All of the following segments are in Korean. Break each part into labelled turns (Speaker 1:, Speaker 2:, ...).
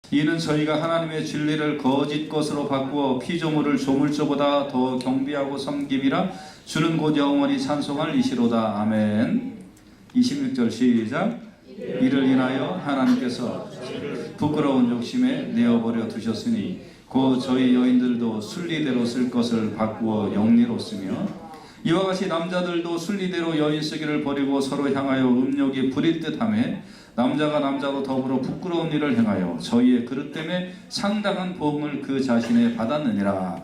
Speaker 1: 이는 저희가 하나님의 진리를 거짓 것으로 바꾸어 피조물을 조물조보다 더 경비하고 섬김이라 주는 곧 영원히 찬송할 이시로다. 아멘. 26절 시작. 이를 인하여 하나님께서 부끄러운 욕심에 내어버려 두셨으니 곧 저희 여인들도 순리대로 쓸 것을 바꾸어 영리로 쓰며 이와 같이 남자들도 순리대로 여인 쓰기를 버리고 서로 향하여 음욕이 부릴 듯하며 남자가 남자로 더불어 부끄러운 일을 행하여 저희의 그릇 때문에 상당한 보응을 그 자신에 받았느니라.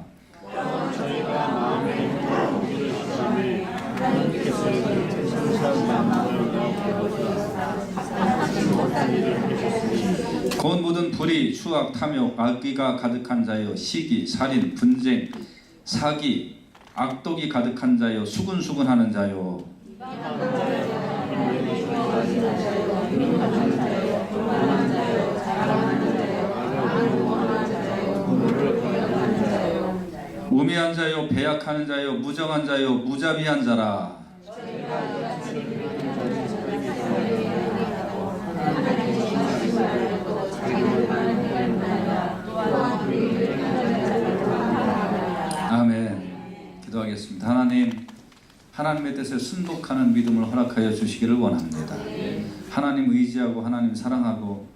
Speaker 2: 저희가 마음에 있는 공기를 시험을 하나님께서 이를
Speaker 1: 곧 묻은 불의, 추악, 탐욕, 악의가 가득한 자여 시기, 살인, 분쟁, 사기, 악독이 가득한 자여 수근수근하는 자여 우매한 자여 배약하는 자여 무정한 자여 무자비한 자라. 아멘. 기도하겠습니다. 하나님의 뜻에 순복하는 믿음을 허락하여 주시기를 원합니다. 하나님 의지하고 하나님 사랑하고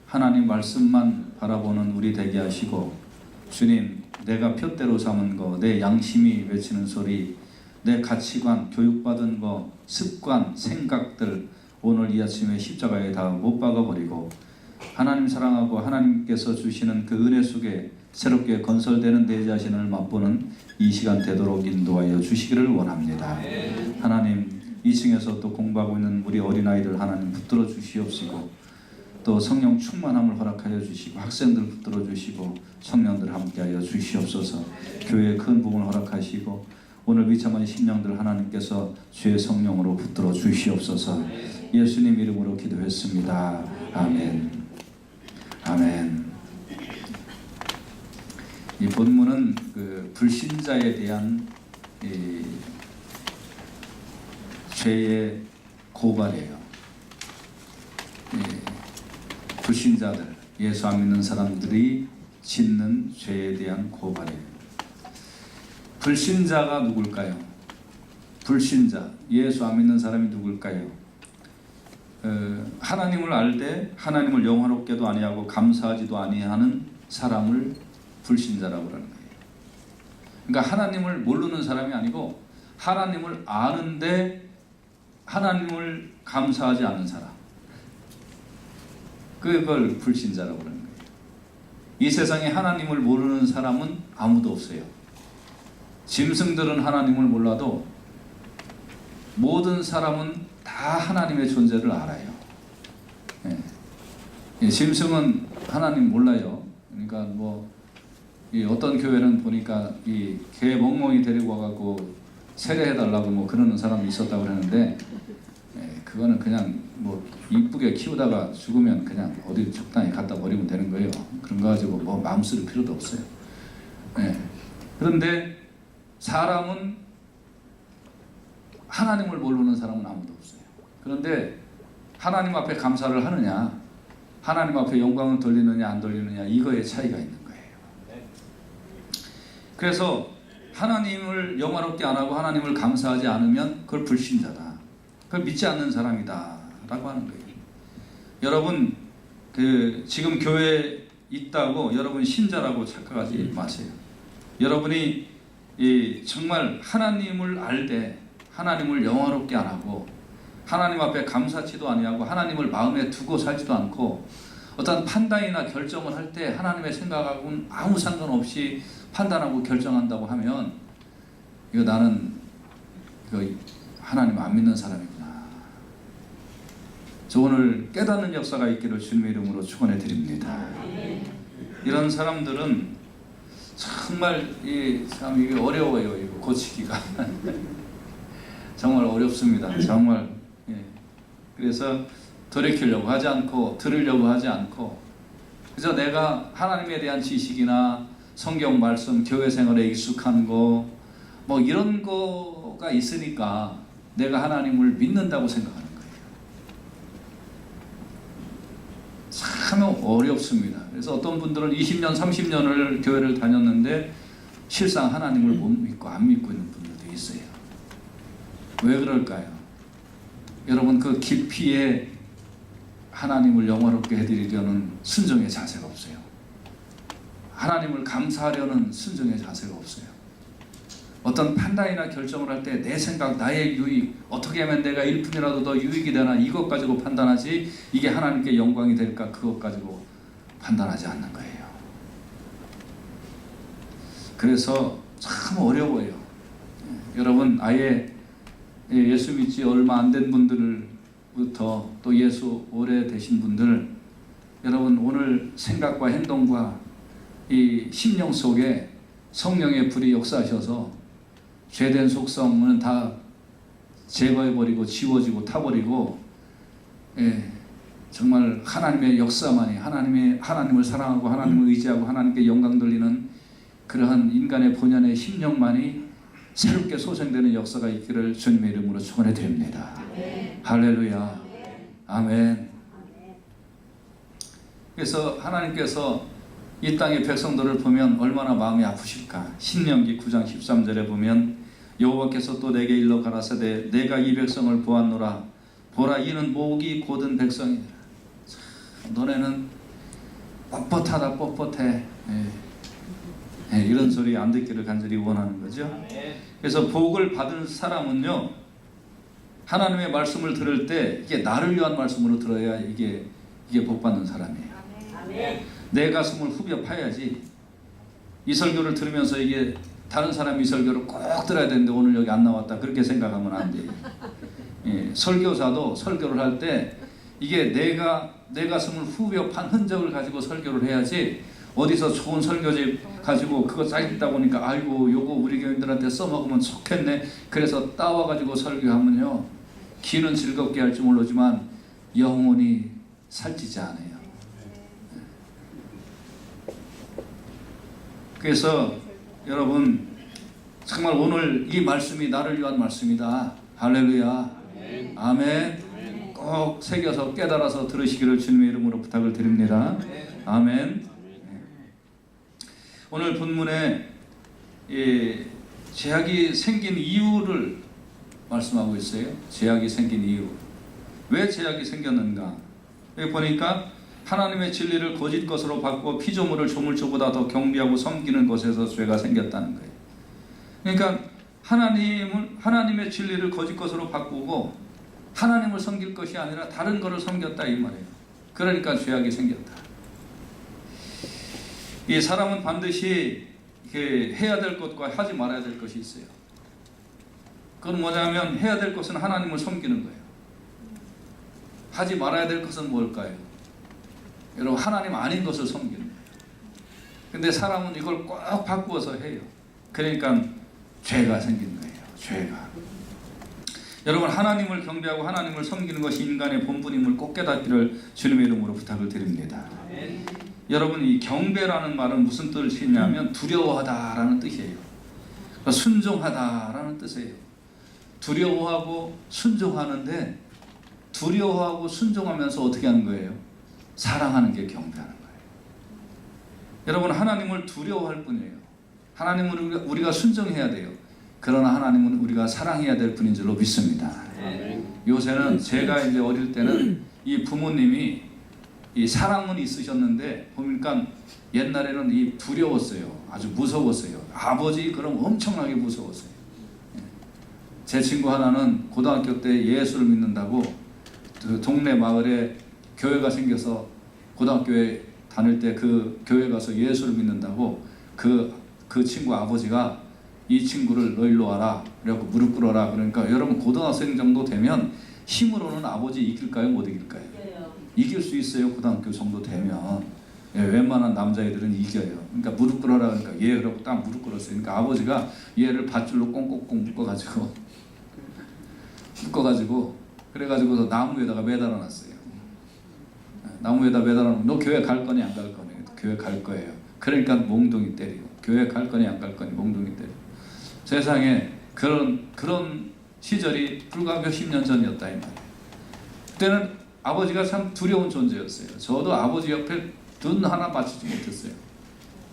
Speaker 1: 하나님 말씀만 바라보는 우리 되게 하시고, 주님, 내가 표대로 삼은 거, 내 양심이 외치는 소리, 내 가치관, 교육받은 거, 습관, 생각들 오늘 이 아침에 십자가에 다 못 박아버리고 하나님 사랑하고 하나님께서 주시는 그 은혜 속에 새롭게 건설되는 내 자신을 맛보는 이 시간 되도록 인도하여 주시기를 원합니다. 하나님, 2층에서 또 공부하고 있는 우리 어린아이들 하나님 붙들어 주시옵시고, 또 성령 충만함을 허락하여 주시고 학생들 붙들어 주시고 청년들 함께하여 주시옵소서. 교회에 큰 부흥을 허락하시고 오늘 비참한 심령들 하나님께서 주의 성령으로 붙들어 주시옵소서. 예수님 이름으로 기도했습니다. 아멘. 아멘. 이 본문은 그 불신자에 대한 죄의 고발이에요. 불신자들, 예수 안 믿는 사람들이 짓는 죄에 대한 고발이에요. 불신자가 누굴까요? 불신자, 예수 안 믿는 사람이 누굴까요? 하나님을 알되 하나님을 영화롭게도 아니하고 감사하지도 아니하는 사람을 불신자라고 하는 거예요. 그러니까 하나님을 모르는 사람이 아니고 하나님을 아는데 하나님을 감사하지 않는 사람, 그걸 불신자라고 하는 거예요. 이 세상에 하나님을 모르는 사람은 아무도 없어요. 짐승들은 하나님을 몰라도 모든 사람은 다 하나님의 존재를 알아요. 짐승은 하나님 몰라요. 그러니까 어떤 교회는 보니까 이 개 멍멍이 데리고 와갖고 세례해달라고 그러는 사람이 있었다고 그러는데, 그거는 그냥 이쁘게 키우다가 죽으면 그냥 어디 적당히 갖다 버리면 되는 거예요. 그런 거 가지고 마음 쓸 필요도 없어요. 그런데 사람은, 하나님을 모르는 사람은 아무도 없어요. 그런데 하나님 앞에 감사를 하느냐, 하나님 앞에 영광을 돌리느냐 안 돌리느냐, 이거에 차이가 있는 거예요. 그래서 하나님을 영화롭게 안 하고 하나님을 감사하지 않으면 그걸 불신자다, 그걸 믿지 않는 사람이다 라고 하는 거예요. 여러분, 지금 교회에 있다고 여러분 신자라고 착각하지 마세요. 여러분이 정말 하나님을 알되 하나님을 영화롭게 안 하고 하나님 앞에 감사치도 아니하고 하나님을 마음에 두고 살지도 않고 어떤 판단이나 결정을 할 때 하나님의 생각하고는 아무 상관없이 판단하고 결정한다고 하면, 나는 하나님 안 믿는 사람이구나. 저 오늘 깨닫는 역사가 있기를 주님의 이름으로 축원해 드립니다. 이런 사람들은 정말 참 이게 어려워요. 이거 고치기가 정말 어렵습니다. 정말. 그래서 돌이키려고 하지 않고 들으려고 하지 않고 그래서 내가 하나님에 대한 지식이나 성경 말씀, 교회 생활에 익숙한 거 이런 거가 있으니까 내가 하나님을 믿는다고 생각하는 거예요. 참 참 어렵습니다. 그래서 어떤 분들은 20년, 30년을 교회를 다녔는데 실상 하나님을 못 믿고 안 믿고 있는 분들도 있어요. 왜 그럴까요? 여러분, 그 깊이에 하나님을 영화롭게 해드리려는 순종의 자세가 없어요. 하나님을 감사하려는 순종의 자세가 없어요. 어떤 판단이나 결정을 할 때 내 생각, 나의 유익, 어떻게 하면 내가 1분이라도 더 유익이 되나, 이것 가지고 판단하지, 이게 하나님께 영광이 될까, 그것 가지고 판단하지 않는 거예요. 그래서 참 어려워요. 여러분, 아예 예수 믿지 얼마 안 된 분들부터 또 예수 오래 되신 분들, 여러분, 오늘 생각과 행동과 이 심령 속에 성령의 불이 역사하셔서 죄된 속성은 다 제거해버리고 지워지고 타버리고, 정말 하나님의 역사만이, 하나님을 사랑하고 하나님을 의지하고 하나님께 영광 돌리는 그러한 인간의 본연의 심령만이 새롭게 소생되는 역사가 있기를 주님의 이름으로 축원해 드립니다. 할렐루야. 아멘. 그래서 하나님께서 이 땅의 백성들을 보면 얼마나 마음이 아프실까. 신명기 9장 13절에 보면 여호와께서 또 내게 일러 가라사대 내가 이 백성을 보았노라. 보라, 이는 목이 곧은 백성이라. 너네는 뻣뻣하다, 뻣뻣해. 이런 소리 안 듣기를 간절히 원하는 거죠. 그래서 복을 받은 사람은요, 하나님의 말씀을 들을 때 이게 나를 위한 말씀으로 들어야 이게 복 받는 사람이에요. 내 가슴을 후벼 파야지. 이 설교를 들으면서 이게 다른 사람 이 설교를 꼭 들어야 되는데 오늘 여기 안 나왔다, 그렇게 생각하면 안 돼요. 설교사도 설교를 할 때 이게 내 가슴을 후벼 판 흔적을 가지고 설교를 해야지, 어디서 좋은 설교집 가지고 그거 쌓이다 보니까 아이고 요거 우리 교인들한테 써먹으면 좋겠네, 그래서 따와가지고 설교하면요, 귀는 즐겁게 할지 모르지만 영혼이 살찌지 않아요. 그래서 여러분, 정말 오늘 이 말씀이 나를 위한 말씀이다. 할렐루야. 아멘. 꼭 새겨서 깨달아서 들으시기를 주님의 이름으로 부탁을 드립니다. 아멘. 오늘 본문에 죄악이 생긴 이유를 말씀하고 있어요. 죄악이 생긴 이유. 왜 죄악이 생겼는가? 여기 보니까 하나님의 진리를 거짓 것으로 바꾸어 피조물을 조물주보다 더 경배하고 섬기는 것에서 죄가 생겼다는 거예요. 그러니까 하나님의 진리를 거짓 것으로 바꾸고 하나님을 섬길 것이 아니라 다른 것을 섬겼다, 이 말이에요. 그러니까 죄악이 생겼다. 이 사람은 반드시 해야 될 것과 하지 말아야 될 것이 있어요. 그건 뭐냐면, 해야 될 것은 하나님을 섬기는 거예요. 하지 말아야 될 것은 뭘까요? 여러분, 하나님 아닌 것을 섬기는 거예요. 근데 사람은 이걸 꼭 바꾸어서 해요. 그러니까 죄가 생긴 거예요. 죄가. 여러분, 하나님을 경배하고 하나님을 섬기는 것이 인간의 본분임을 꼭 깨닫기를 주님의 이름으로 부탁을 드립니다. 여러분, 이 경배라는 말은 무슨 뜻이냐면 두려워하다라는 뜻이에요. 순종하다라는 뜻이에요. 두려워하고 순종하는데, 두려워하고 순종하면서 어떻게 하는 거예요? 사랑하는 게 경배하는 거예요. 여러분, 하나님을 두려워할 뿐이에요. 하나님은 우리가 순종해야 돼요. 그러나 하나님은 우리가 사랑해야 될 분인 줄로 믿습니다. 요새는 제가 이제 어릴 때는 이 부모님이 이 사랑은 있으셨는데 보니까 옛날에는 이 두려웠어요. 아주 무서웠어요. 아버지 그럼 엄청나게 무서웠어요. 제 친구 하나는 고등학교 때 예수를 믿는다고 그 동네 마을에 교회가 생겨서 고등학교에 다닐 때 그 교회 가서 예수를 믿는다고 그 친구 아버지가 이 친구를 너 일로 와라 그래갖고 무릎 꿇어라. 그러니까 여러분, 고등학생 정도 되면 힘으로는 아버지 이길까요, 못 이길까요? 이길 수 있어요. 고등학교 정도 되면 웬만한 남자애들은 이겨요. 그러니까 무릎 꿇어라 그러니까 그러고 딱 무릎 꿇었어요. 그러니까 아버지가 얘를 밧줄로 꽁꽁꽁 묶어가지고 그래가지고서 나무에다가 매달아 놨어요. 나무에다 매달아 놓으면 너 교회 갈 거니 안 갈 거니? 교회 갈 거예요. 그러니까 몽둥이 때리고, 교회 갈 거니 안 갈 거니 몽둥이 때리고. 세상에 그런 시절이 불과 몇십 년 전이었다, 이 말이에요. 그때는 아버지가 참 두려운 존재였어요. 저도 아버지 옆에 눈 하나 맞추지 못했어요.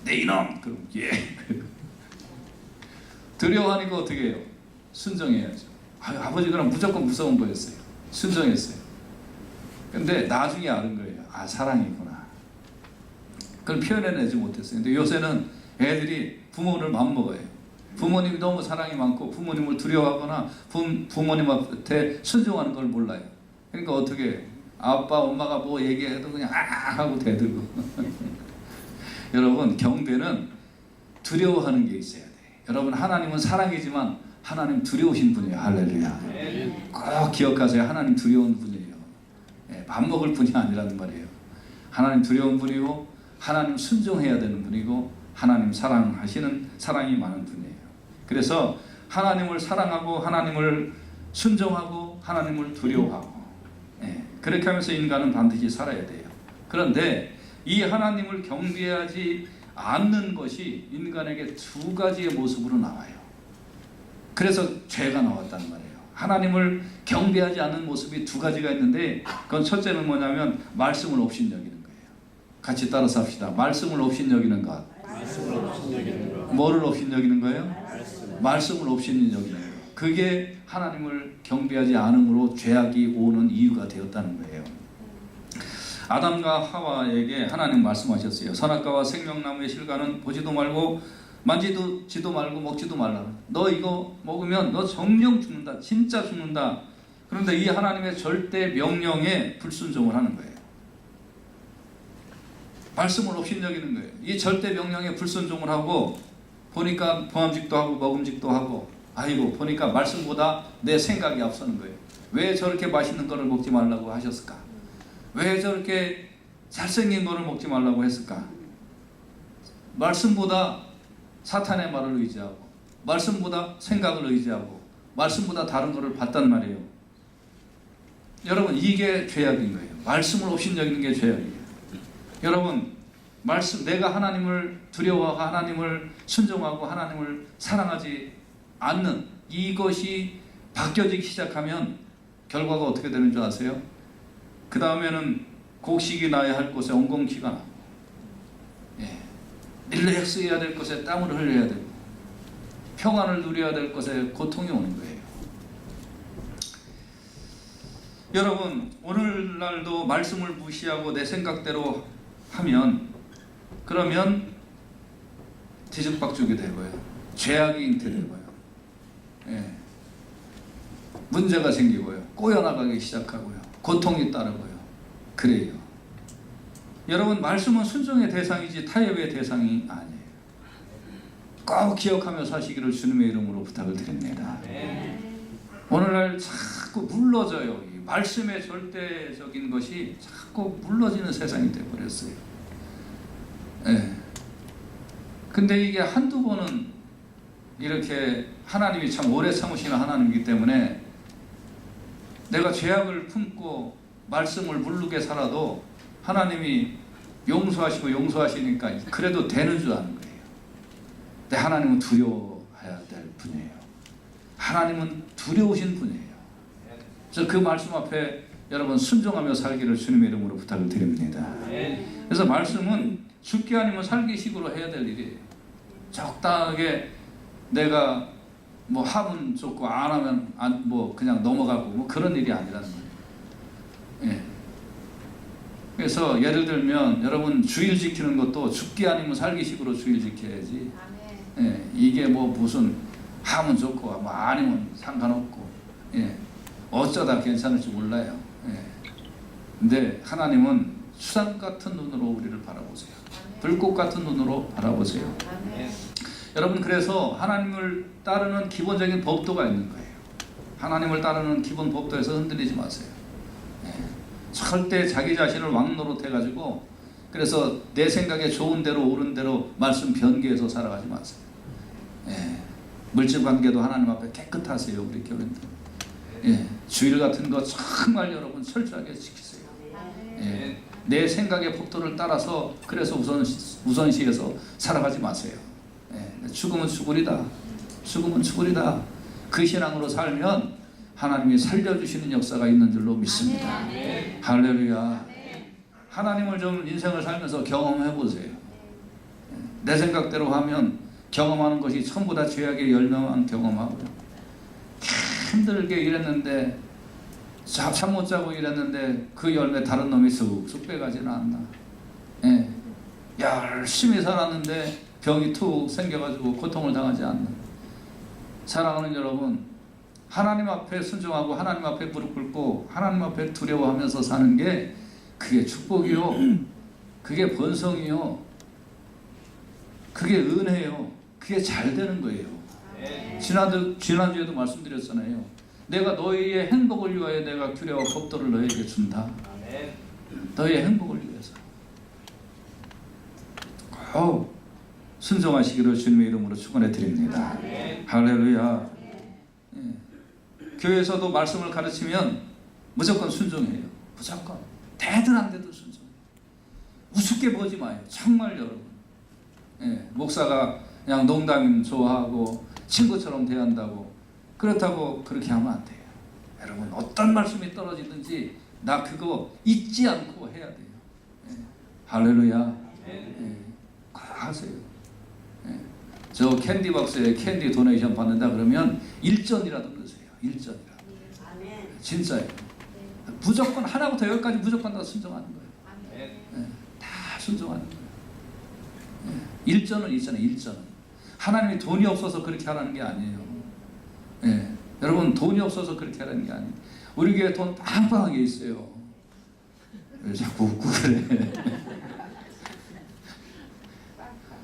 Speaker 1: 내 이놈! 그럼 예. 두려워하니까 어떻게 해요? 순종해야죠. 아버지가 무조건 무서운 거였어요. 순종했어요. 근데 나중에 알은 거예요. 아, 사랑이구나. 그걸 표현해내지 못했어요. 근데 요새는 애들이 부모를 맘먹어요. 부모님이 너무 사랑이 많고 부모님을 두려워하거나 부모님한테 순종하는 걸 몰라요. 그러니까 어떻게 해요? 아빠 엄마가 뭐 얘기해도 그냥 아 하고 대들고. 여러분, 경배는 두려워하는 게 있어야 돼. 여러분, 하나님은 사랑이지만 하나님 두려우신 분이에요. 할렐루야. 꼭 기억하세요. 하나님 두려운 분이에요. 맘먹을 분이 아니라는 말이에요. 하나님 두려운 분이고 하나님 순종해야 되는 분이고 하나님 사랑이 많은 분이에요. 그래서 하나님을 사랑하고 하나님을 순종하고 하나님을 두려워하고 그렇게 하면서 인간은 반드시 살아야 돼요. 그런데 이 하나님을 경배하지 않는 것이 인간에게 두 가지의 모습으로 나와요. 그래서 죄가 나왔다는 말이에요. 하나님을 경배하지 않는 모습이 두 가지가 있는데, 그건 첫째는 뭐냐면 말씀을 업신여기는 거예요. 같이 따라서 합시다. 말씀을 업신여기는 것. 뭐를 업신여기는 거예요? 말씀을 업신여기는 것. 그게 하나님을 경배하지 않음으로 죄악이 오는 이유가 되었다는 거예요. 아담과 하와에게 하나님 말씀하셨어요. 선악과와 생명나무의 실과는 보지도 말고 만지지도 말고 먹지도 말라. 너 이거 먹으면 너 정령 죽는다. 진짜 죽는다. 그런데 이 하나님의 절대 명령에 불순종을 하는 거예요. 말씀을 업신여기는 거예요. 이 절대 명령에 불순종을 하고 보니까 봉함직도 하고 먹음직도 하고, 아이고 보니까 말씀보다 내 생각이 앞서는 거예요. 왜 저렇게 맛있는 거를 먹지 말라고 하셨을까? 왜 저렇게 잘생긴 거를 먹지 말라고 했을까? 말씀보다 사탄의 말을 의지하고, 말씀보다 생각을 의지하고, 말씀보다 다른 거를 봤단 말이에요. 여러분, 이게 죄악인 거예요. 말씀을 업신여기는 게 죄악이에요. 여러분, 내가 하나님을 두려워하고 하나님을 순종하고 하나님을 사랑하지 않는 이것이 바뀌어지기 시작하면 결과가 어떻게 되는 줄 아세요? 그 다음에는 곡식이 나야 할 곳에 엉겅퀴가 나고, 릴렉스해야 될 곳에 땀을 흘려야 되고, 평안을 누려야 될 곳에 고통이 오는 거예요. 여러분, 오늘날도 말씀을 무시하고 내 생각대로 하면, 그러면 뒤죽박죽이 되고요. 죄악이 잉태되고요. 문제가 생기고요. 꼬여나가기 시작하고요. 고통이 따르고요. 그래요. 여러분, 말씀은 순종의 대상이지 타협의 대상이 아니에요. 꼭 기억하며 사시기를 주님의 이름으로 부탁을 드립니다. 오늘날 자꾸 물러져요. 이 말씀의 절대적인 것이 자꾸 물러지는 세상이 되어버렸어요. 근데 이게 한두 번은 이렇게 하나님이 참 오래 참으시는 하나님이기 때문에 내가 죄악을 품고 말씀을 모르게 살아도 하나님이 용서하시니까 그래도 되는 줄 아는 거예요. 근데 하나님은 두려워해야 될 분이에요. 하나님은 두려우신 분이에요. 그래서 그 말씀 앞에 여러분 순종하며 살기를 주님의 이름으로 부탁을 드립니다. 그래서 말씀은 죽기 아니면 살기식으로 해야 될 일이에요. 적당하게 내가 뭐 하면 좋고 안 하면 뭐 그냥 넘어가고 뭐 그런 일이 아니라는 거예요. 그래서 예를 들면 여러분 주일 지키는 것도 죽기 아니면 살기식으로 주일 지켜야지. 이게 뭐 무슨 하면 좋고 뭐 아니면 상관없고 어쩌다 괜찮을지 몰라요. 근데 하나님은 수상 같은 눈으로 우리를 바라보세요. 불꽃 같은 눈으로 바라보세요. 여러분, 그래서 하나님을 따르는 기본적인 법도가 있는 거예요. 하나님을 따르는 기본 법도에서 흔들리지 마세요. 절대 자기 자신을 왕노릇해가지고 그래서 내 생각에 좋은 대로 옳은 대로 말씀 변개해서 살아가지 마세요. 물질 관계도 하나님 앞에 깨끗하세요. 우리 교회들. 주일 같은 거 정말 여러분 철저하게 지키세요. 내 생각의 법도를 따라서 그래서 우선시해서 살아가지 마세요. 죽으면 죽으리다. 죽으면 죽으리다. 그 신앙으로 살면 하나님이 살려주시는 역사가 있는 줄로 믿습니다. 할렐루야. 하나님을 좀 인생을 살면서 경험해 보세요. 내 생각대로 하면 경험하는 것이 전부 다 죄악의 열매만 경험하고요. 힘들게 일했는데 잠 못 자고 일했는데 그 열매 다른 놈이 쑥쑥 빼가지는 않나. 예. 열심히 살았는데 병이 툭 생겨가지고 고통을 당하지 않나. 사랑하는 여러분, 하나님 앞에 순종하고 하나님 앞에 무릎 꿇고 하나님 앞에 두려워하면서 사는 게 그게 축복이요, 그게 번성이요, 그게 은혜요, 그게 잘 되는 거예요. 지난주에도 말씀드렸잖아요. 내가 너희의 행복을 위하여 내가 규례와 법도를 너희에게 준다. 너희의 행복을 위해서 꼭 순종하시기를 주님의 이름으로 축원해 드립니다. 할렐루야. 교회에서도 말씀을 가르치면 무조건 순종해요. 무조건. 대단한데도 순종해요. 우습게 보지 마요. 정말 여러분. 목사가 그냥 농담 좋아하고 친구처럼 대한다고 그렇다고 그렇게 하면 안 돼요. 여러분, 어떤 말씀이 떨어지든지 나 그거 잊지 않고 해야 돼요. 할렐루야. 꼭 하세요. 저 캔디박스에 캔디 도네이션 받는다 그러면 1전이라도 넣으세요. 1전이라도. 진짜예요. 무조건 하나부터 열까지 무조건 다 순종하는 거예요. 다 순종하는 거예요. 1전은 있잖아요. 1전은. 하나님이 돈이 없어서 그렇게 하라는 게 아니에요. 여러분, 돈이 없어서 그렇게 하라는 게 아니에요. 우리 교회 돈 빵빵하게 있어요. 왜 자꾸 웃고 그래.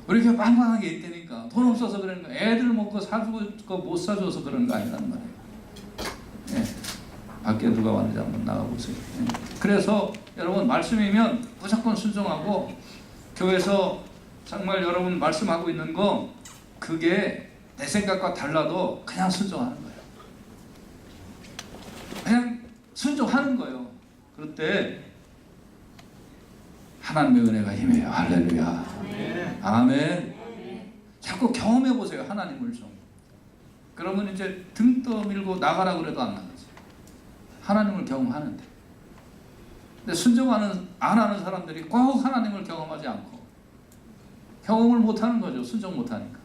Speaker 1: 우리 교회 빵빵하게 있다니까. 돈 없어서 그러는 거야. 애들 먹고 사주고 못 사줘서 그런 거 아니란 말이에요. 밖에 누가 왔는지 한번 나가보세요. 그래서 여러분, 말씀이면 무조건 순종하고, 교회에서 정말 여러분 말씀하고 있는 거 그게 내 생각과 달라도 그냥 순종하는 거예요. 그냥 순종하는 거예요. 그럴 때 하나님의 은혜가 힘해요. 할렐루야. 아멘. 자꾸 경험해 보세요. 하나님을 좀. 그러면 이제 등 떠밀고 나가라 그래도 안 나가죠. 하나님을 경험하는데. 근데 순종하는 안 하는 사람들이 꼭 하나님을 경험하지 않고 경험을 못 하는 거죠. 순종 못 하니까.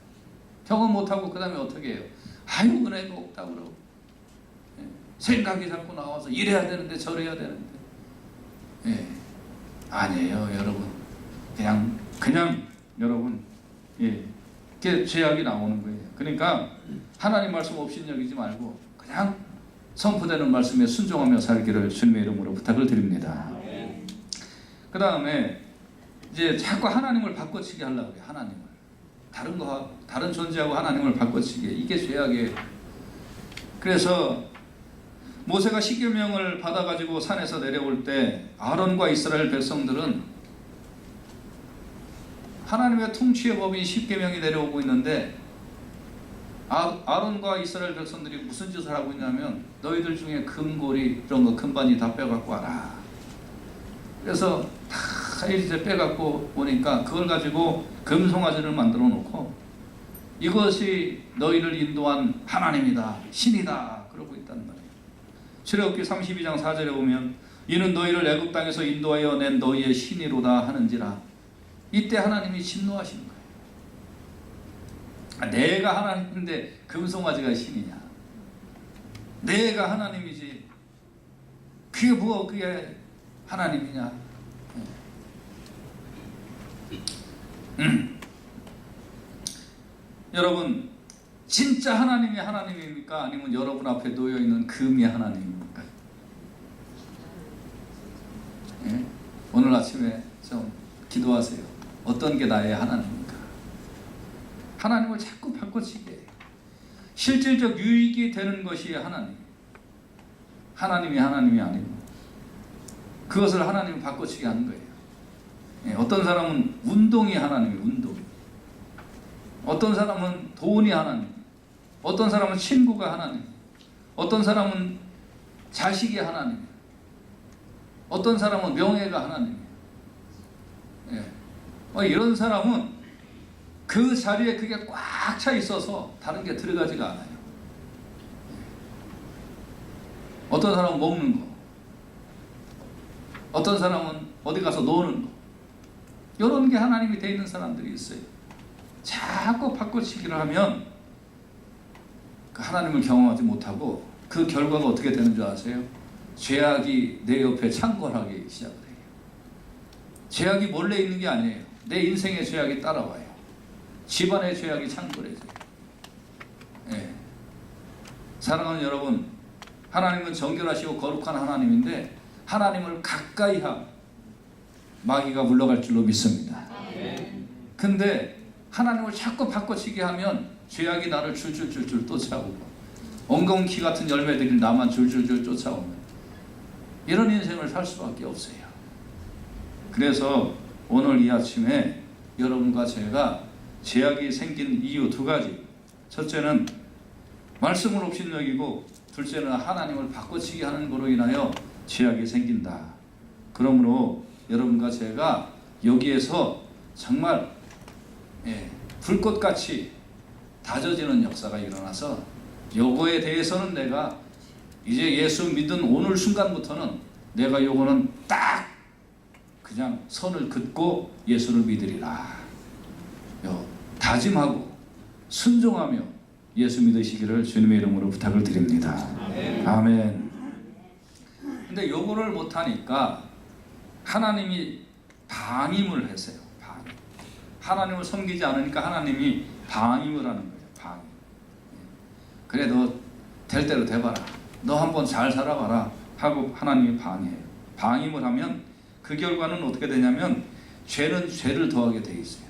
Speaker 1: 경험 못 하고 그다음에 어떻게 해요? 아유, 은혜가 없다 그러고. 생각이 자꾸 나와서 이래야 되는데 저래야 되는데. 아니에요, 여러분. 그냥 여러분, 그게 죄악이 나오는 거예요. 그러니까 하나님 말씀 없인 여기지 말고 그냥 선포되는 말씀에 순종하며 살기를 주님의 이름으로 부탁을 드립니다. 그 다음에 이제 자꾸 하나님을 바꿔치기 하려고 해요. 하나님을 다른 존재하고 하나님을 바꿔치기. 이게 죄악이에요. 그래서 모세가 십계명을 받아가지고 산에서 내려올 때 아론과 이스라엘 백성들은 하나님의 통치의 법인 십계명이 내려오고 있는데 아론과 이스라엘 백성들이 무슨 짓을 하고 있냐면 너희들 중에 금고리 이런 거 금반이 다 빼갖고 와라. 그래서 다 이제 빼갖고 오니까 그걸 가지고 금송아지를 만들어 놓고 이것이 너희를 인도한 하나님이다, 신이다 그러고 있단 말이에요. 출애굽기 32장 4절에 보면 이는 너희를 애굽 땅에서 인도하여 낸 너희의 신이로다 하는지라. 이때 하나님이 진노하시는 거예요. 내가 하나님인데 금송아지가 신이냐? 내가 하나님이지 그게 하나님이냐? 여러분, 진짜 하나님이 하나님입니까? 아니면 여러분 앞에 놓여있는 금이 하나님입니까? 오늘 아침에 좀 기도하세요. 어떤 게 나의 하나님입니까? 하나님을 자꾸 바꿔치게 해요. 실질적 유익이 되는 것이 하나님이 하나님이 아니고 그것을 하나님을 바꿔치게 하는 거예요. 어떤 사람은 운동이 하나님이에요. 운동. 어떤 사람은 돈이 하나님, 어떤 사람은 친구가 하나님, 어떤 사람은 자식이 하나님, 어떤 사람은 명예가 하나님. 이런 사람은 그 자리에 그게 꽉 차 있어서 다른 게 들어가지가 않아요. 어떤 사람은 먹는 거, 어떤 사람은 어디 가서 노는 거. 이런 게 하나님이 돼 있는 사람들이 있어요. 자꾸 바꿔치기를 하면 그 하나님을 경험하지 못하고 그 결과가 어떻게 되는 줄 아세요? 죄악이 내 옆에 창궐하기 시작을 해요. 죄악이 몰래 있는 게 아니에요. 내 인생의 죄악이 따라와요. 집안의 죄악이 창궐해져요. 예. 사랑하는 여러분, 하나님은 정결하시고 거룩한 하나님인데 하나님을 가까이 하면 마귀가 물러갈 줄로 믿습니다. 근데 하나님을 자꾸 바꿔치기 하면 죄악이 나를 줄줄줄줄 쫓아오고 엉겅퀴 같은 열매들이 나만 줄줄줄 쫓아오면 이런 인생을 살 수밖에 없어요. 그래서 오늘 이 아침에 여러분과 제가 죄악이 생긴 이유 두 가지. 첫째는 말씀을 업신여기고, 둘째는 하나님을 바꿔치기 하는 거로 인하여 죄악이 생긴다. 그러므로 여러분과 제가 여기에서 정말 불꽃같이 다져지는 역사가 일어나서 요거에 대해서는 내가 이제 예수 믿은 오늘 순간부터는 내가 요거는 딱 그냥 선을 긋고 예수를 믿으리라. 다짐하고 순종하며 예수 믿으시기를 주님의 이름으로 부탁을 드립니다. 아멘. 근데 요거를 못하니까 하나님이 방임을 했어요. 방임. 하나님을 섬기지 않으니까 하나님이 방임을 하는 거예요. 방임. 그래, 너 될 대로 돼봐라. 너 한번 잘 살아봐라 하고 하나님이 방해해요. 방임을 하면 그 결과는 어떻게 되냐면 죄는 죄를 더하게 돼 있어요.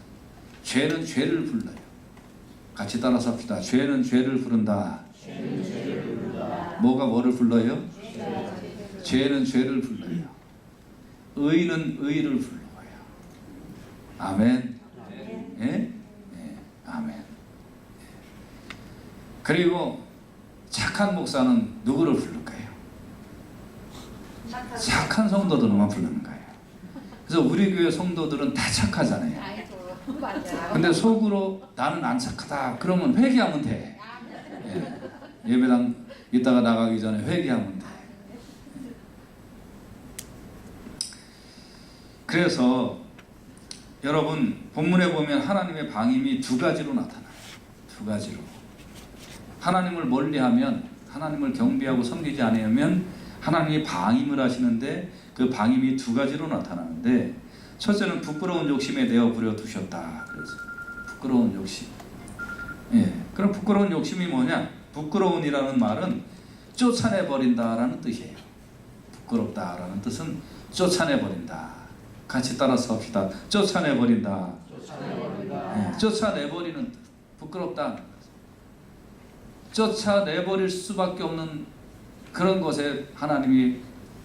Speaker 1: 죄는 죄를 불러요. 같이 따라서 합시다. 죄는 죄를 부른다.
Speaker 2: 죄는 죄를 부른다.
Speaker 1: 뭐가 뭐를 불러요? 죄는 죄를 불러요. 의는 의를 불러요. 아멘. 예? 예. 아멘. 그리고 착한 목사는 누구를 부를까요? 착한 성도들만 부르는 거예요. 그래서 우리 교회 성도들은 다 착하잖아요. 근데 속으로 나는 안 착하다 그러면 회개하면 돼. 예배당 이따가 나가기 전에 회개하면 돼. 그래서 여러분 본문에 보면 하나님의 방임이 두 가지로 나타나요. 두 가지로. 하나님을 멀리하면, 하나님을 경배하고 섬기지 않으면 하나님이 방임을 하시는데 그 방임이 두 가지로 나타나는데, 첫째는 부끄러운 욕심에 내어 부려두셨다. 그래서 부끄러운 욕심. 예. 그럼 부끄러운 욕심이 뭐냐? 부끄러운이라는 말은 쫓아내 버린다라는 뜻이에요. 부끄럽다라는 뜻은 쫓아내 버린다. 같이 따라서 합시다. 쫓아내 버린다. 예. 쫓아내 버리는 뜻. 부끄럽다. 쫓아내 버릴 수밖에 없는 그런 것에 하나님이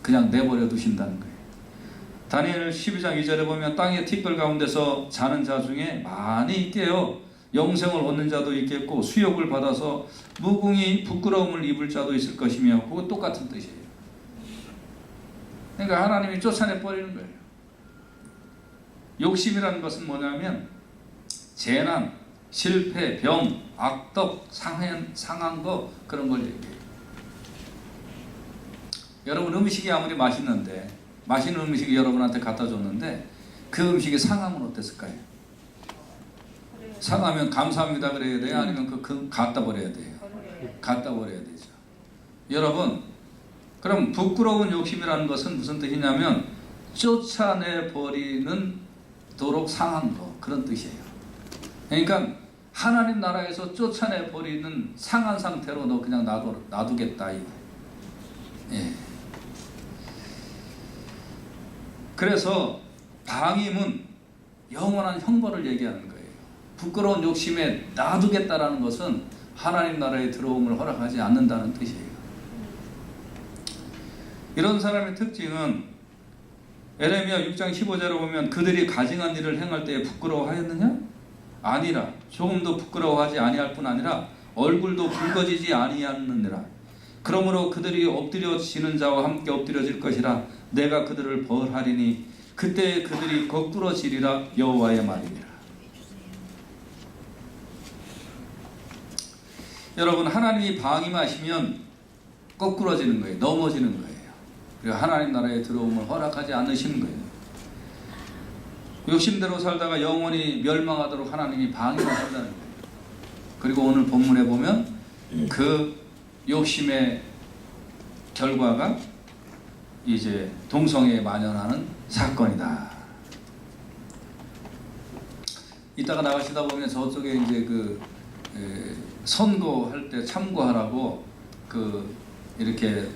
Speaker 1: 그냥 내버려 두신다는 거예요. 다니엘 12장 2절에 보면 땅의 티끌 가운데서 자는 자 중에 많이 있게요. 영생을 얻는 자도 있겠고 수욕을 받아서 무궁히 부끄러움을 입을 자도 있을 것이며, 그거 똑같은 뜻이에요. 그러니까 하나님이 쫓아내 버리는 거예요. 욕심이라는 것은 뭐냐면 재난, 실패, 병, 악덕, 상한 거, 그런 걸 얘기해요. 여러분 음식이 아무리 맛있는데, 맛있는 음식이 여러분한테 갖다 줬는데 그 음식이 상하면 어땠을까요? 상하면 감사합니다 그래야 돼요? 아니면 그 갖다 버려야 돼요? 갖다 버려야 되죠. 여러분, 그럼 부끄러운 욕심이라는 것은 무슨 뜻이냐면 쫓아내 버리는 도록 상한 거, 그런 뜻이에요. 그러니까 하나님 나라에서 쫓아내 버리는 상한 상태로 너 그냥 놔두겠다 이거. 예. 그래서 방임은 영원한 형벌을 얘기하는 거예요. 부끄러운 욕심에 놔두겠다라는 것은 하나님 나라에 들어옴을 허락하지 않는다는 뜻이에요. 이런 사람의 특징은 에레미야 6장 15절에 보면 그들이 가증한 일을 행할 때에 부끄러워하였느냐? 아니라 조금도 부끄러워하지 아니할 뿐 아니라 얼굴도 붉어지지 아니하느니라. 그러므로 그들이 엎드려지는 자와 함께 엎드려질 것이라. 내가 그들을 벌하리니 그때 그들이 거꾸러지리라. 여호와의 말이니라. 여러분, 하나님이 방임하시면 거꾸러지는 거예요. 넘어지는 거예요. 그리고 하나님 나라에 들어옴을 허락하지 않으시는 거예요. 욕심대로 살다가 영원히 멸망하도록 하나님이 방해하신다는 거예요. 그리고 오늘 본문에 보면 그 욕심의 결과가 이제 동성애에 만연하는 사건이다. 이따가 나가시다 보면 저쪽에 이제 선거할 때 참고하라고 이렇게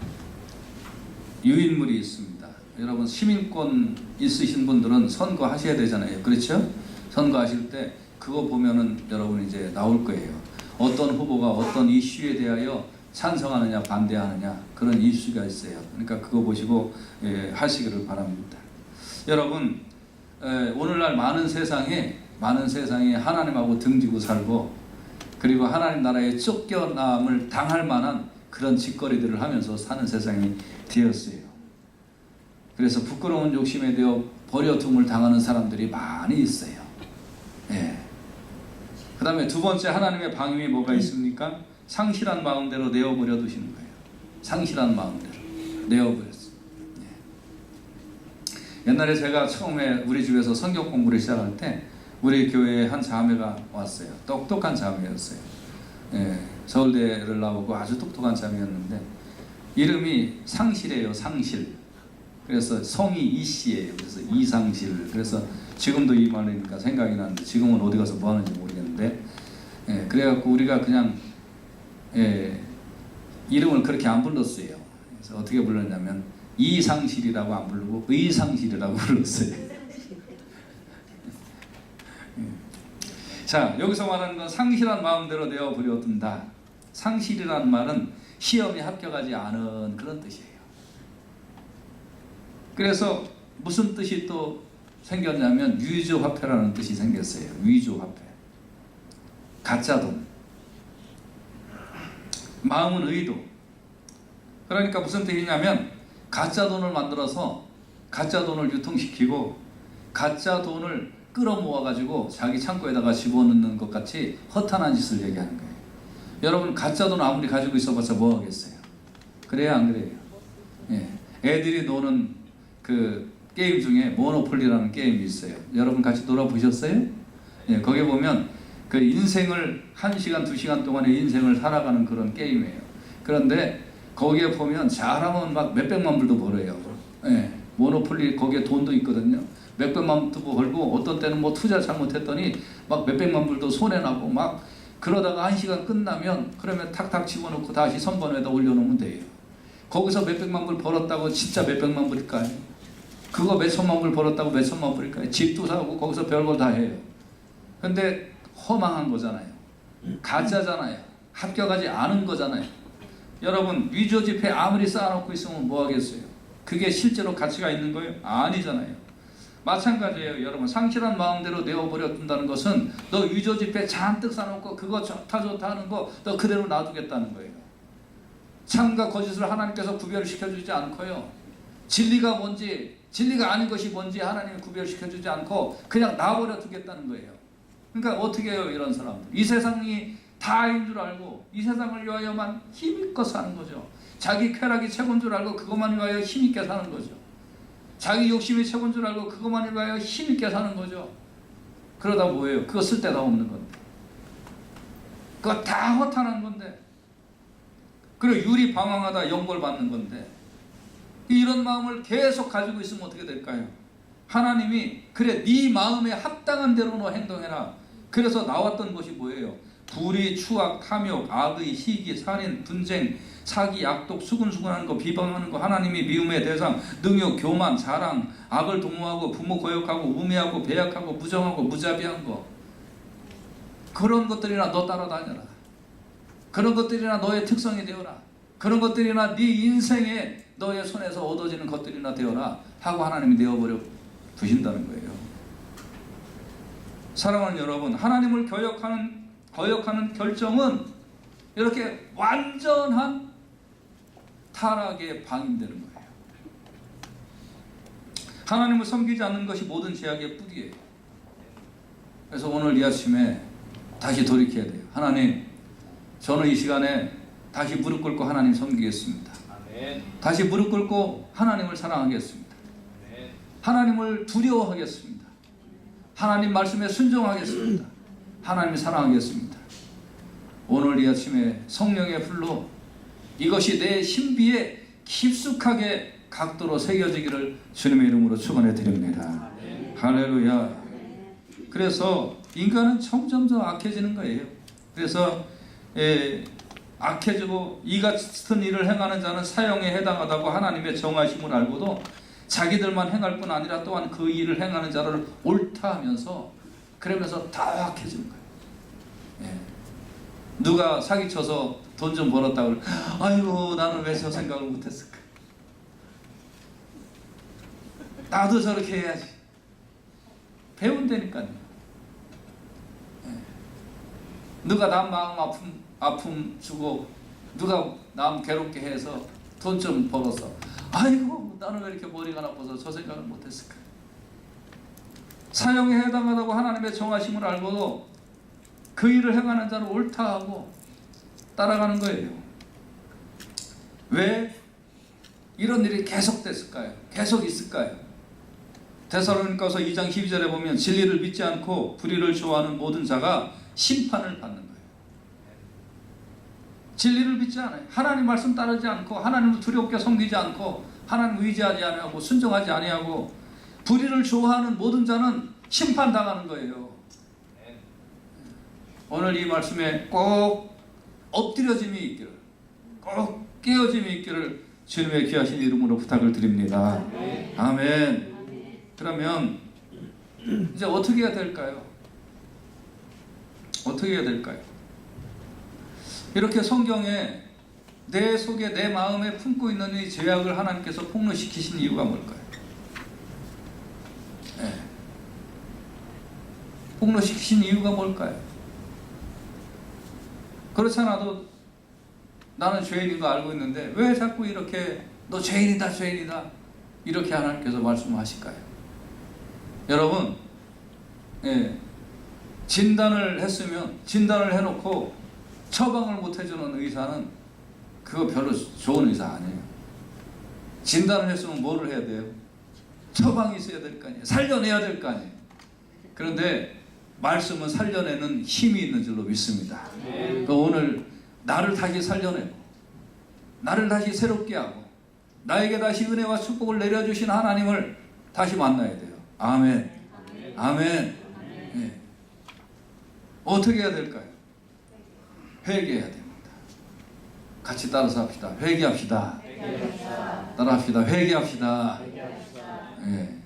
Speaker 1: 유인물이 있습니다. 여러분 시민권 있으신 분들은 선거하셔야 되잖아요. 그렇죠? 선거하실 때 그거 보면은 여러분 이제 나올 거예요. 어떤 후보가 어떤 이슈에 대하여 찬성하느냐 반대하느냐 그런 이슈가 있어요. 그러니까 그거 보시고 하시기를 바랍니다. 여러분 오늘날 많은 세상에 하나님하고 등지고 살고 그리고 하나님 나라에 쫓겨남을 당할 만한 그런 짓거리들을 하면서 사는 세상이 되었어요. 그래서 부끄러운 욕심에 대해 버려둠을 당하는 사람들이 많이 있어요. 그 다음에 두 번째 하나님의 방임이 뭐가 있습니까? 상실한 마음대로 내어버려 두시는 거예요. 상실한 마음대로 내어버렸어요. 옛날에 제가 처음에 우리 집에서 성경 공부를 시작할 때 우리 교회에 한 자매가 왔어요. 똑똑한 자매였어요. 서울대를 나오고 아주 똑똑한 자매였는데 이름이 상실이에요. 상실. 그래서 성이 이씨예요. 그래서 이상실. 그래서 지금도 이 말이니까 생각이 나는데 지금은 어디 가서 뭐 하는지 모르겠는데 그래갖고 우리가 그냥 이름을 그렇게 안 불렀어요. 그래서 어떻게 불렀냐면 이상실이라고 안 부르고 의상실이라고 불렀어요. 자, 여기서 말하는 건 상실한 마음대로 내어버려 둔다. 상실이라는 말은 시험에 합격하지 않은 그런 뜻이에요. 그래서 무슨 뜻이 또 생겼냐면 위조화폐라는 뜻이 생겼어요. 위조화폐. 가짜 돈. 마음은 의도. 그러니까 무슨 뜻이냐면 가짜 돈을 만들어서 가짜 돈을 유통시키고 가짜 돈을 끌어모아가지고 자기 창고에다가 집어넣는 것 같이 허탄한 짓을 얘기하는 거예요. 여러분 가짜 돈 아무리 가지고 있어봤자 뭐 하겠어요? 그래요 안 그래요? 애들이 노는 그 게임 중에 모노폴리라는 게임이 있어요. 여러분 같이 놀아보셨어요? 거기에 보면 그 인생을 1시간 2시간 동안의 인생을 살아가는 그런 게임이에요. 그런데 거기에 보면 잘하면 막 몇백만 불도 벌어요. 모노폴리 거기에 돈도 있거든요. 몇백만 불도 벌고 어떤 때는 뭐 투자 잘못했더니 막 몇백만 불도 손해나고 막 그러다가 1시간 끝나면 그러면 탁탁 집어넣고 다시 선반에다 올려놓으면 돼요. 거기서 몇백만 불 벌었다고 진짜 몇백만 불일까요? 그거 몇천만 불 벌었다고 몇천만 불일까요? 집도 사고 거기서 별걸 다 해요. 근데 허망한 거잖아요. 가짜잖아요. 합격하지 않은 거잖아요. 여러분 위조지폐 아무리 쌓아놓고 있으면 뭐 하겠어요? 그게 실제로 가치가 있는 거예요? 아니잖아요. 마찬가지예요. 여러분 상실한 마음대로 내어버려 둔다는 것은 너 위조지폐 잔뜩 쌓아놓고 그거 좋다 하는 거 너 그대로 놔두겠다는 거예요. 참과 거짓을 하나님께서 구별시켜주지 않고요. 진리가 뭔지 진리가 아닌 것이 뭔지 하나님이 구별시켜주지 않고 그냥 놔버려 두겠다는 거예요. 그러니까 어떻게 해요 이런 사람들. 이 세상이 다인 줄 알고 이 세상을 위하여만 힘있게 사는 거죠. 자기 쾌락이 최고인 줄 알고 그것만 위하여 힘있게 사는 거죠. 자기 욕심이 최고인 줄 알고 그것만 위하여 힘있게 사는 거죠. 그러다 뭐예요? 그거 쓸데가 없는 건데. 그거 다 허탄한 건데. 그리고 유리방황하다 영벌받는 건데. 이런 마음을 계속 가지고 있으면 어떻게 될까요? 하나님이 그래 네 마음에 합당한 대로 너 행동해라. 그래서 나왔던 것이 뭐예요? 불의, 추악, 탐욕, 악의, 시기, 살인, 분쟁, 사기, 약독, 수근수근하는 거, 비방하는 거, 하나님이 미움의 대상, 능욕, 교만, 자랑, 악을 도모하고 부모 거역하고 우매하고 배약하고 무정하고 무자비한 거. 그런 것들이나 너 따라다녀라. 그런 것들이나 너의 특성이 되어라. 그런 것들이나 네 인생에 너의 손에서 얻어지는 것들이나 되어라 하고 하나님이 내어버려 두신다는 거예요. 사랑하는 여러분, 하나님을 거역하는 결정은 이렇게 완전한 타락에 방임되는 거예요. 하나님을 섬기지 않는 것이 모든 죄악의 뿌리예요. 그래서 오늘 이 아침에 다시 돌이켜야 돼요. 하나님, 저는 이 시간에 다시 무릎 꿇고 하나님 섬기겠습니다. 다시 무릎 꿇고 하나님을 사랑하겠습니다. 하나님을 두려워하겠습니다. 하나님 말씀에 순종하겠습니다. 하나님을 사랑하겠습니다. 오늘 이 아침에 성령의 불로 이것이 내 신비에 깊숙하게 각도로 새겨지기를 주님의 이름으로 축원해 드립니다. 할렐루야. 그래서 인간은 점점 더 악해지는 거예요. 그래서 악해지고 이 같은 일을 행하는 자는 사형에 해당하다고 하나님의 정하심을 알고도 자기들만 행할 뿐 아니라 또한 그 일을 행하는 자를 옳다 하면서 그러면서 더 악해지는 거예요. 누가 사기쳐서 돈 좀 벌었다고 아이고 나는 왜 저 생각을 못했을까. 나도 저렇게 해야지. 배운다니까요. 누가 남 마음 아픔 주고 누가 남 괴롭게 해서 돈 좀 벌었어. 아이고 나는 왜 이렇게 머리가 나빠서 저 생각을 못했을까. 사형에 해당하다고 하나님의 정하심을 알고도 그 일을 행하는 자는 옳다 하고 따라가는 거예요. 왜 이런 일이 계속됐을까요? 계속 있을까요? 데살로니가서 2장 12절에 보면 진리를 믿지 않고 불의를 좋아하는 모든 자가 심판을 받는 거예요. 진리를 믿지 않아요. 하나님 말씀 따르지 않고 하나님을 두렵게 섬기지 않고 하나님 의지하지 아니하고 순종하지 아니하고 불의를 좋아하는 모든 자는 심판당하는 거예요. 오늘 이 말씀에 꼭 엎드려짐이 있기를, 꼭 깨어짐이 있기를 주님의 귀하신 이름으로 부탁을 드립니다. 아멘. 그러면 이제 어떻게 해야 될까요? 어떻게 해야 될까요? 이렇게 성경에 내 속에 내 마음에 품고 있는 이 죄악을 하나님께서 폭로시키신 이유가 뭘까요? 폭로시키신 이유가 뭘까요? 그렇지 않아도 나는 죄인인 거 알고 있는데 왜 자꾸 이렇게 너 죄인이다 죄인이다 이렇게 하나님께서 말씀하실까요? 여러분 진단을 했으면 진단을 해놓고 처방을 못 해주는 의사는 그거 별로 좋은 의사 아니에요. 진단을 했으면 뭐를 해야 돼요? 처방이 있어야 될 거 아니에요. 살려내야 될 거 아니에요. 그런데 말씀은 살려내는 힘이 있는 줄로 믿습니다. 오늘 나를 다시 살려내고 나를 다시 새롭게 하고 나에게 다시 은혜와 축복을 내려주신 하나님을 다시 만나야 돼요. 아멘. 아멘. 네. 어떻게 해야 될까요? 회개해야 됩니다. 같이 따라서 합시다. 회개합시다. 따라합시다. 회개합시다. 네.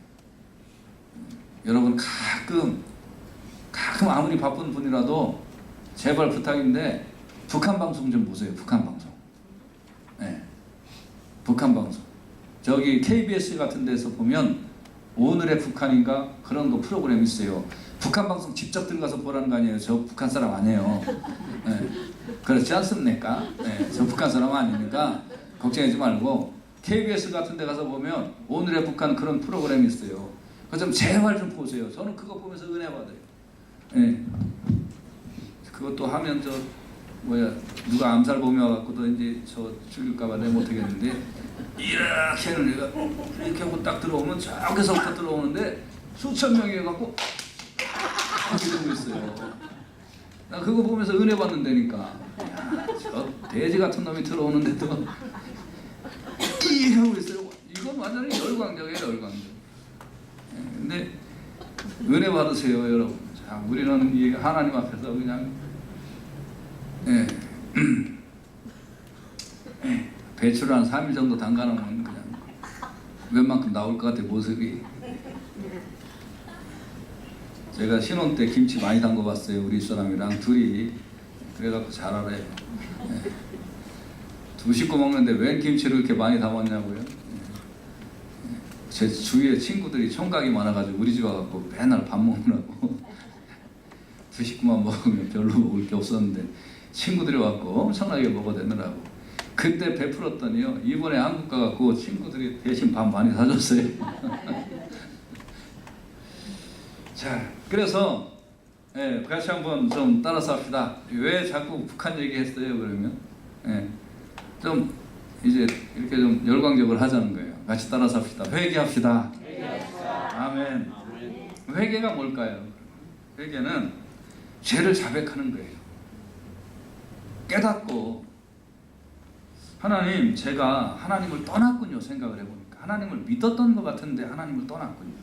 Speaker 1: 여러분 가끔 아무리 바쁜 분이라도 제발 부탁인데 북한 방송 좀 보세요. 북한 방송. 네. 북한 방송. 저기 KBS 같은 데서 보면 오늘의 북한인가 그런 거 프로그램 있어요. 북한 방송 직접 들어가서 보라는 거 아니에요. 저 북한 사람 아니에요. 네. 그렇지 않습니까? 네. 저 북한 사람 아니니까 걱정하지 말고 KBS 같은 데 가서 보면 오늘의 북한 그런 프로그램이 있어요. 그거 좀 제발 좀 보세요. 저는 그거 보면서 은혜 받아요. 네. 그것도 하면 누가 암살 범이 와갖고도 이제 저 죽일까봐 내 못하겠는데 이렇게 하는 애가 이렇게 하고 딱 들어오면 저기서부터 들어오는데 수천 명이 해갖고 이렇게 되고 있어요. 나 그거 보면서 은혜 받는다니까. 저 돼지 같은 놈이 들어오는데도 이러고 있어요. 이건 완전히 열광적이에요. 열광적. 근데 은혜 받으세요 여러분. 자, 우리는 이 하나님 앞에서 그냥 배추를 한 3일 정도 담가놓으면 그냥 웬만큼 나올 것 같아 모습이. 제가 신혼 때 김치 많이 담궈봤어요. 우리 사람이랑 둘이. 그래갖고 잘 알아요. 두 식구 먹는데 웬 김치를 이렇게 많이 담았냐고요. 제 주위에 친구들이 총각이 많아가지고 우리 집 와갖고 맨날 밥 먹느라고 두 식구만 먹으면 별로 먹을 게 없었는데 친구들이 와갖고 엄청나게 먹어대느라고 그때 베풀었더니요 이번에 한국 가갖고 친구들이 대신 밥 많이 사줬어요. 자, 그래서 같이 한번 좀 따라서 합시다. 왜 자꾸 북한 얘기했어요? 그러면 좀 이제 이렇게 좀 열광적으로 하자는 거예요. 같이 따라서 합시다. 회개합시다. 아멘. 회개가 뭘까요? 회개는 죄를 자백하는 거예요. 깨닫고 하나님, 제가 하나님을 떠났군요. 생각을 해보니까 하나님을 믿었던 것 같은데 하나님을 떠났군요.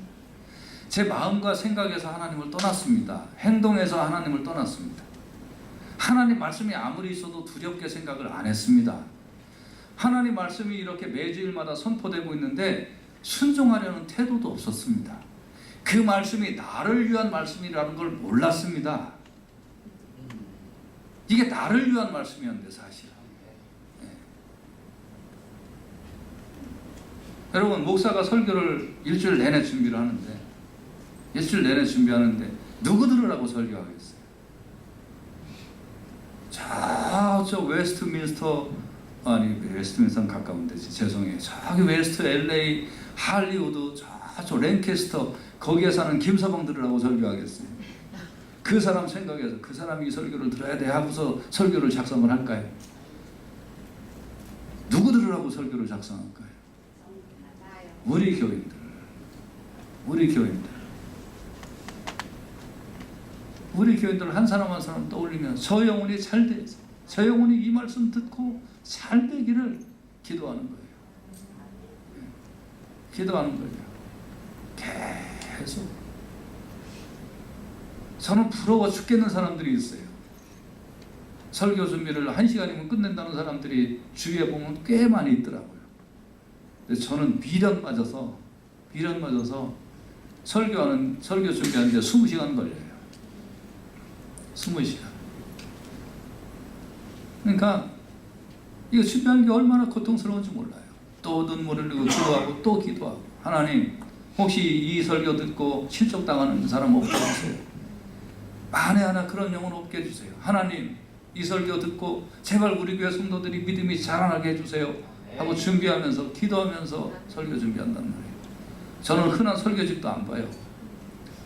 Speaker 1: 제 마음과 생각에서 하나님을 떠났습니다. 행동에서 하나님을 떠났습니다. 하나님 말씀이 아무리 있어도 두렵게 생각을 안 했습니다. 하나님 말씀이 이렇게 매주일마다 선포되고 있는데 순종하려는 태도도 없었습니다. 그 말씀이 나를 위한 말씀이라는 걸 몰랐습니다. 이게 나를 위한 말씀이었는데 사실. 네. 여러분, 목사가 설교를 일주일 내내 준비를 하는데 누구 들으라고 설교하겠어요? 저 웨스트민스터, 아니 웨스트민스터는 가까운 데지, 죄송해요. 저기 웨스트 LA 할리우드 저 랭캐스터 거기에 사는 김서방 들으라고 설교하겠어요? 그 사람 생각해서 그 사람이 이 설교를 들어야 돼 하고서 설교를 작성을 할까요? 누구 들으라고 설교를 작성할까요? 우리 교인들 한 사람 한 사람 떠올리면 저 영혼이 잘 돼, 저 영혼이 이 말씀 듣고 잘 되기를 기도하는 거예요. 기도하는 거예요. 계속. 저는 부러워 죽겠는 사람들이 있어요. 설교 준비를 1시간이면 끝낸다는 사람들이 주위에 보면 꽤 많이 있더라고요. 근데 저는 미련 맞아서 설교 준비하는데 20시간 걸려요. 20시간. 그러니까 이거 준비하는 게 얼마나 고통스러운지 몰라요. 또 눈물을 흘리고 기도하고 또 기도하고. 하나님, 혹시 이 설교 듣고 실족당하는 사람 없게 해주세요. 만에 하나 그런 영혼 없게 해주세요. 하나님, 이 설교 듣고 제발 우리 교회 성도들이 믿음이 자라나게 해주세요 하고 준비하면서 기도하면서 설교 준비한단 말이에요. 저는 흔한 설교집도 안 봐요.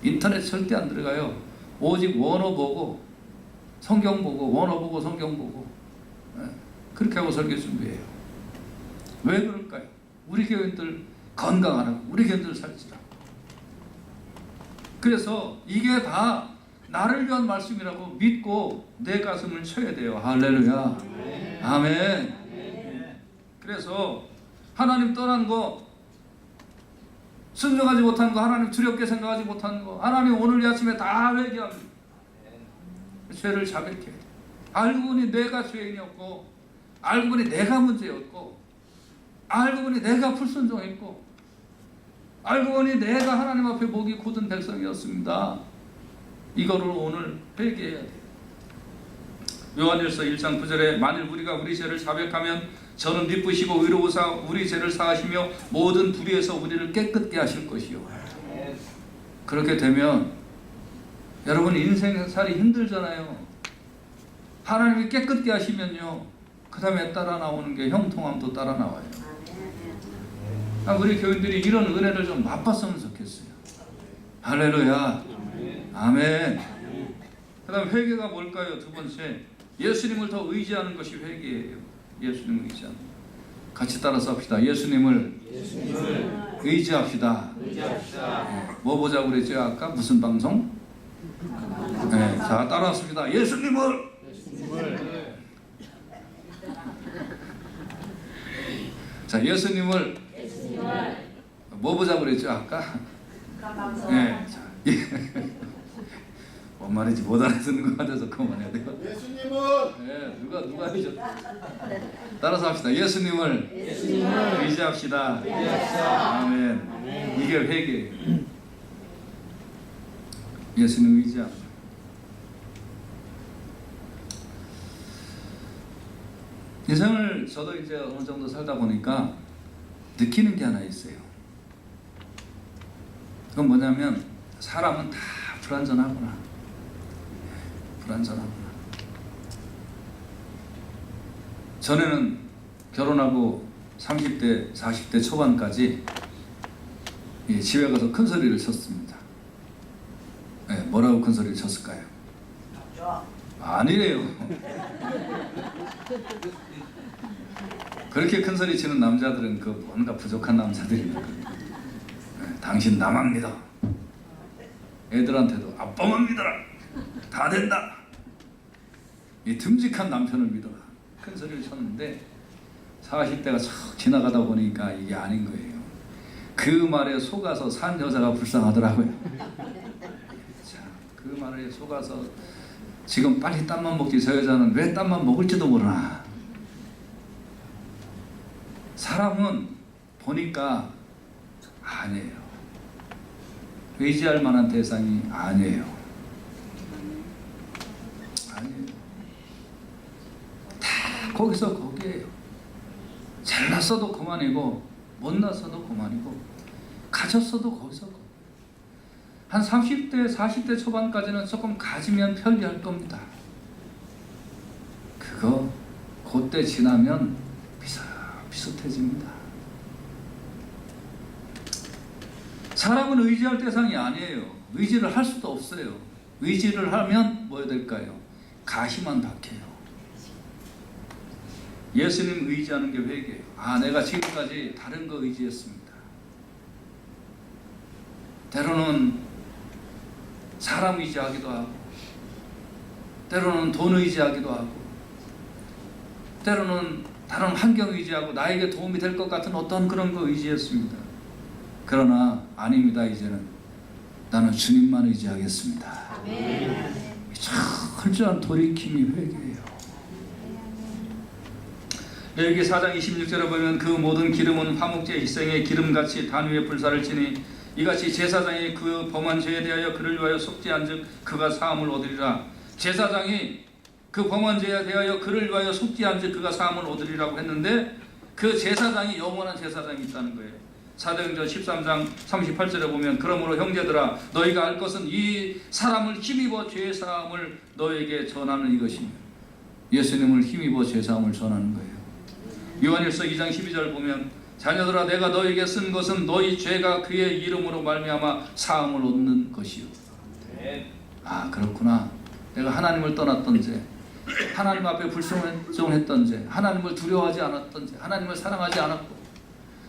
Speaker 1: 인터넷 절대 안 들어가요. 오직 원어 보고 성경 보고 원어 보고 성경 보고 그렇게 하고 설교 준비해요. 왜 그럴까요? 우리 교인들 건강하라고, 우리 교인들 살지라고. 그래서 이게 다 나를 위한 말씀이라고 믿고 내 가슴을 쳐야 돼요. 할렐루야. 아멘. 그래서 하나님 떠난 거, 순종하지 못한 거, 하나님 두렵게 생각하지 못한 거, 하나님 오늘 이 아침에 다 회개합니다. 죄를 자백해. 알고 보니 내가 죄인이었고, 알고 보니 내가 문제였고, 알고 보니 내가 불순종했고, 알고 보니 내가 하나님 앞에 목이 굳은 백성이었습니다. 이거를 오늘 회개해야 돼요. 요한일서 1장 9절에 만일 우리가 우리 죄를 자백하면 저는 미쁘시고 의로우사 우리 죄를 사하시며 모든 불의에서 우리를 깨끗게 하실 것이요. 그렇게 되면 여러분 인생살이 힘들잖아요. 하나님이 깨끗게 하시면요, 그 다음에 따라 나오는 게 형통함도 따라 나와요. 우리 교인들이 이런 은혜를 좀 맛봤으면 좋겠어요. 할렐루야. 아멘. 그 다음 회개가 뭘까요? 두 번째, 예수님을 더 의지하는 것이 회개예요. 예수님을 의지하는 것. 같이 따라서 합시다. 예수님을 의지합시다. 네. 뭐 보자고 그랬죠? 아까 무슨 방송? 네. 자, 따라왔습니다. 예수님을 자, 예수님을 뭐 보자고 그랬죠? 아까? 네. 자, 뭔 말인지 못 알아듣는 것 같아서 그만해야 돼요.
Speaker 3: 예수님을
Speaker 1: 네, 누가 하셨? 따라서 합시다. 예수님을 의지합시다. 아멘. 이게 회개예요. 예수님 의지합시다. 인생을 저도 이제 어느 정도 살다 보니까 느끼는 게 하나 있어요. 그건 뭐냐면 사람은 다 불완전하구나. 전에는 결혼하고 30대, 40대 초반까지 집에 가서 큰 소리를 쳤습니다. 뭐라고 큰 소리를 쳤을까요? 아니래요. 그렇게 큰 소리 치는 남자들은 그 뭔가 부족한 남자들이거든요. 당신 나만 믿어. 애들한테도 아빠만 믿어라. 다 된다. 이 듬직한 남편을 믿어라. 큰 소리를 쳤는데 40대가 척 지나가다 보니까 이게 아닌 거예요. 그 말에 속아서 산 여자가 불쌍하더라고요. 자, 그 말에 속아서 지금 빨리 땀만 먹지 저 여자는 왜 땀만 먹을지도 모르나. 사람은 보니까 아니에요. 의지할 만한 대상이 아니에요. 아니에요. 다 거기서 거기에요. 잘났어도 그만이고 못났어도 그만이고 가졌어도 거기서 한 30대 40대 초반까지는 조금 가지면 편리할 겁니다. 그거 그때 지나면 비슷해집니다. 사람은 의지할 대상이 아니에요. 의지를 할 수도 없어요. 의지를 하면 뭐 해야 될까요? 가시만 박혀요. 예수님 의지하는 게 회개예요. 아, 내가 지금까지 다른 거 의지했습니다. 때로는 사람 의지하기도 하고, 때로는 돈 의지하기도 하고, 때로는 다른 환경 의지하고 나에게 도움이 될 것 같은 어떤 그런 거 의지했습니다. 그러나 아닙니다. 이제는 나는 주님만 의지하겠습니다. 철저한 돌이킴이 회개예요. 레위기 4장 26절에 보면 그 모든 기름은 화목제 희생의 기름같이 단 위에 불사를 치니 이같이 제사장이 그 범한 죄에 대하여 그를 위하여 속죄한즉 그가 사함을 얻으리라. 제사장이 그 범한 죄에 대하여 그를 위하여 속죄한즉 그가 사함을 얻으리라고 했는데 그 제사장이 영원한 제사장이 있다는 거예요. 사도행전 13장 38절에 보면 그러므로 형제들아 너희가 알 것은 이 사람을 힘입어 죄사함을 너에게 전하는 이것이며 예수님을 힘입어 죄사함을 전하는 거예요. 요한일서 2장 12절 보면 자녀들아 내가 너에게 쓴 것은 너희 죄가 그의 이름으로 말미암아 사함을 얻는 것이요. 아 그렇구나. 내가 하나님을 떠났던 죄, 하나님 앞에 불순종했던 죄, 하나님을 두려워하지 않았던 죄, 하나님을 사랑하지 않았고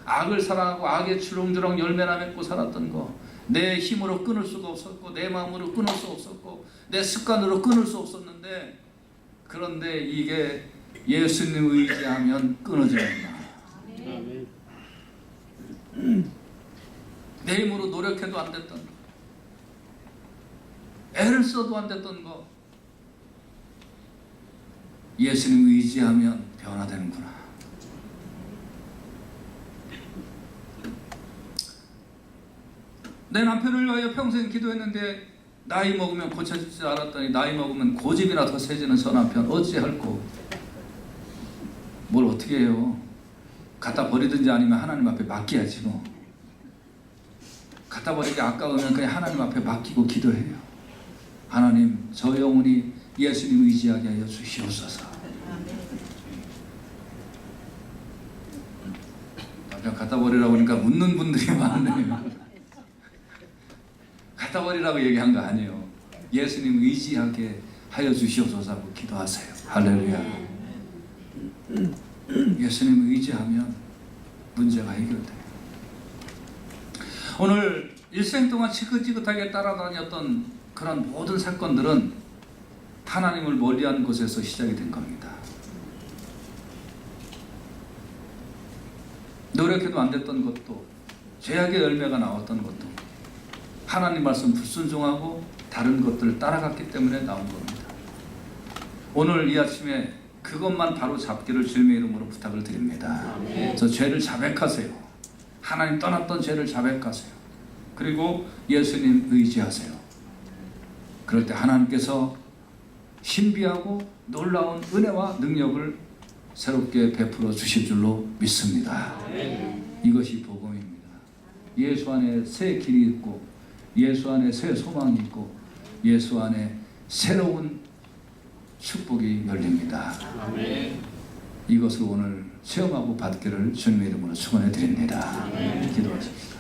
Speaker 1: 악을 사랑하고 악의 주렁주렁 열매나 맺고 살았던 거, 내 힘으로 끊을 수가 없었고 내 마음으로 끊을 수 없었고 내 습관으로 끊을 수 없었는데 그런데 이게 예수님 의지하면 끊어집니다. 내 힘으로 노력해도 안 됐던 거, 애를 써도 안 됐던 거 예수님 의지하면 변화되는구나. 내 남편을 위하여 평생 기도했는데 나이 먹으면 고쳐지지 않았더니 나이 먹으면 고집이나 더 세지는 저 남편 어찌할꼬. 뭘 어떻게 해요. 갖다 버리든지 아니면 하나님 앞에 맡겨야지 뭐. 갖다 버리기 아까우면 그냥 하나님 앞에 맡기고 기도해요. 하나님 저 영혼이 예수님 의지하게 하여 주시옵소서. 남편 갖다 버리라고 하니까 웃는 분들이 많네요. 갖다 버리라고 얘기한 거 아니에요. 예수님 의지하게 하여 주시옵소서 하고 기도하세요. 할렐루야. 예수님 의지하면 문제가 해결돼요. 오늘 일생 동안 지긋지긋하게 따라다녔던 그런 모든 사건들은 하나님을 멀리한 곳에서 시작이 된 겁니다. 노력해도 안 됐던 것도, 죄악의 열매가 나왔던 것도 하나님 말씀 불순종하고 다른 것들을 따라갔기 때문에 나온 겁니다. 오늘 이 아침에 그것만 바로 잡기를 주님의 이름으로 부탁을 드립니다. 저 죄를 자백하세요. 하나님 떠났던 죄를 자백하세요. 그리고 예수님 의지하세요. 그럴 때 하나님께서 신비하고 놀라운 은혜와 능력을 새롭게 베풀어 주실 줄로 믿습니다. 이것이 복음입니다. 예수 안에 새 길이 있고 예수 안에 새 소망이 있고 예수 안에 새로운 축복이 열립니다. 이것을 오늘 체험하고 받기를 주님의 이름으로 축원해 드립니다. 기도하십시오.